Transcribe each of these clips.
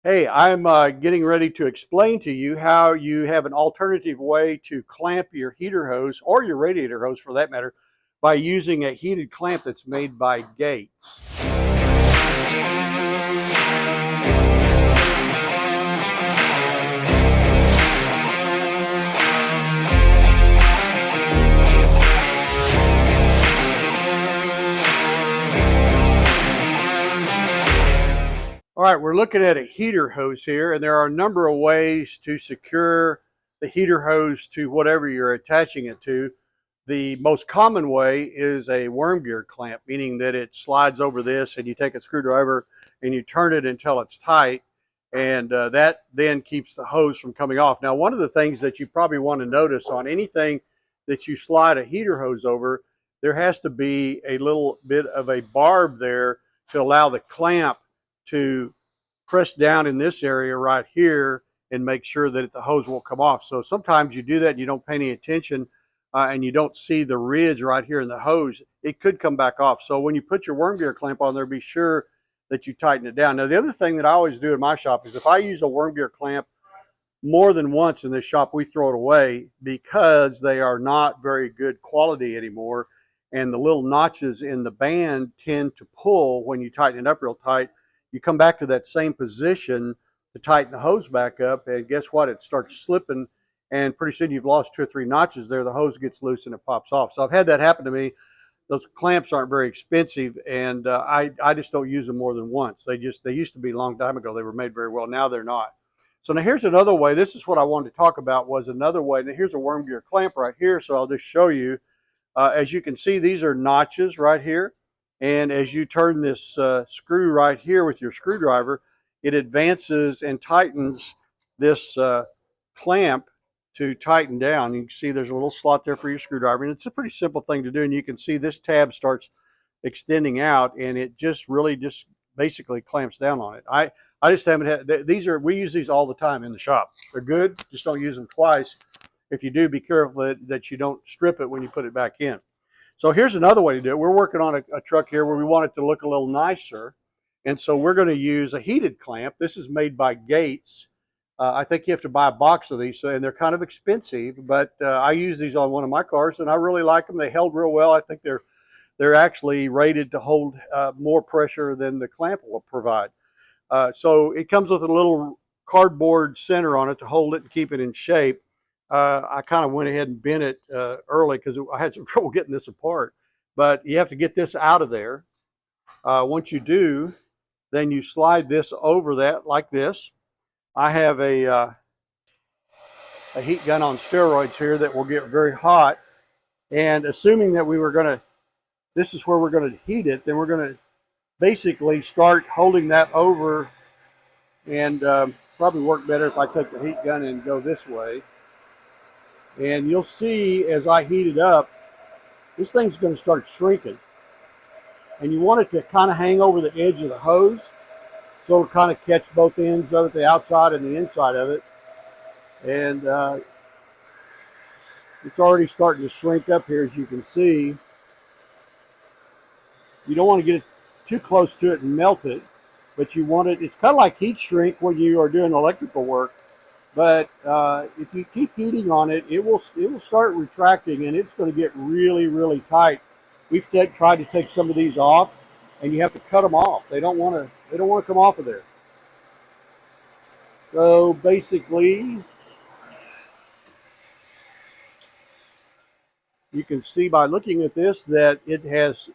Hey, I'm getting ready to explain to you how you have an alternative way to clamp your heater hose, or your radiator hose for that matter, by using a heated clamp that's made by Gates. All right, we're looking at a heater hose here, and there are a number of ways to secure the heater hose to whatever you're attaching it to. The most common way is a worm gear clamp, meaning that it slides over this and you take a screwdriver and you turn it until it's tight, and that then keeps the hose from coming off. Now, one of the things that you probably want to notice on anything that you slide a heater hose over, there has to be a little bit of a barb there to allow the clamp to press down in this area right here and make sure that the hose won't come off. So sometimes you do that and you don't pay any attention, and you don't see the ridge right here in the hose. It could come back off. So when you put your worm gear clamp on there, be sure that you tighten it down. Now, the other thing that I always do in my shop is if I use a worm gear clamp more than once in this shop, we throw it away because they are not very good quality anymore. And the little notches in the band tend to pull when you tighten it up real tight. You come back to that same position to tighten the hose back up, and guess what? It starts slipping, and pretty soon you've lost 2 or 3 notches there. The hose gets loose and it pops off. So I've had that happen to me. Those clamps aren't very expensive, and I just don't use them more than once. They used to be a long time ago. They were made very well. Now they're not. So now here's another way. This is what I wanted to talk about, was another way. Now here's a worm gear clamp right here, so I'll just show you. As you can see, these are notches right here. And as you turn this screw right here with your screwdriver, it advances and tightens this clamp to tighten down. You can see there's a little slot there for your screwdriver, and it's a pretty simple thing to do. And you can see this tab starts extending out, and it just really just basically clamps down on it. I just haven't had, we use these all the time in the shop. They're good, just don't use them twice. If you do, be careful that you don't strip it when you put it back in. So here's another way to do it. We're working on a truck here where we want it to look a little nicer. And so we're going to use a heated clamp. This is made by Gates. I think you have to buy a box of these, and they're kind of expensive, but I use these on one of my cars, and I really like them. They held real well. I think they're actually rated to hold more pressure than the clamp will provide. So it comes with a little cardboard center on it to hold it and keep it in shape. I kind of went ahead and bent it early because I had some trouble getting this apart. But you have to get this out of there. Once you do, then you slide this over that like this. I have a heat gun on steroids here that will get very hot. And assuming that this is where we're going to heat it, then we're going to basically start holding that over, and probably work better if I take the heat gun and go this way. And you'll see as I heat it up, this thing's going to start shrinking. And you want it to kind of hang over the edge of the hose, so it'll kind of catch both ends of it, the outside and the inside of it. And it's already starting to shrink up here, as you can see. You don't want to get it too close to it and melt it, but you want it, it's kind of like heat shrink when you are doing electrical work. But if you keep heating on it, it will start retracting, and it's going to get really, really tight. We've tried to take some of these off, and you have to cut them off. They don't want to come off of there. So basically, you can see by looking at this that it has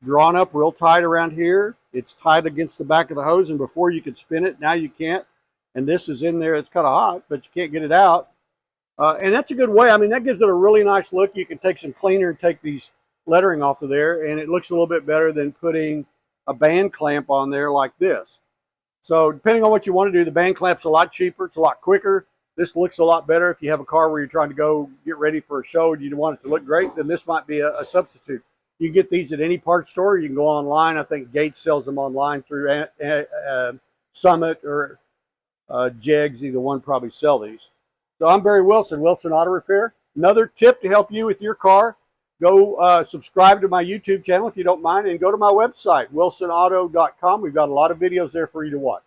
drawn up real tight around here. It's tight against the back of the hose, and before you could spin it, now you can't. And this is in there. It's kind of hot, but you can't get it out. And that's a good way. I mean, that gives it a really nice look. You can take some cleaner and take these lettering off of there, and it looks a little bit better than putting a band clamp on there like this. So depending on what you want to do, the band clamp's a lot cheaper. It's a lot quicker. This looks a lot better. If you have a car where you're trying to go get ready for a show and you want it to look great, then this might be a substitute. You can get these at any parts store. You can go online. I think Gates sells them online through Summit or Jegs. Either one probably sell these. So I'm Barry Wilson, Wilson Auto Repair. Another tip to help you with your car, go subscribe to my YouTube channel if you don't mind, and go to my website, wilsonauto.com. We've got a lot of videos there for you to watch.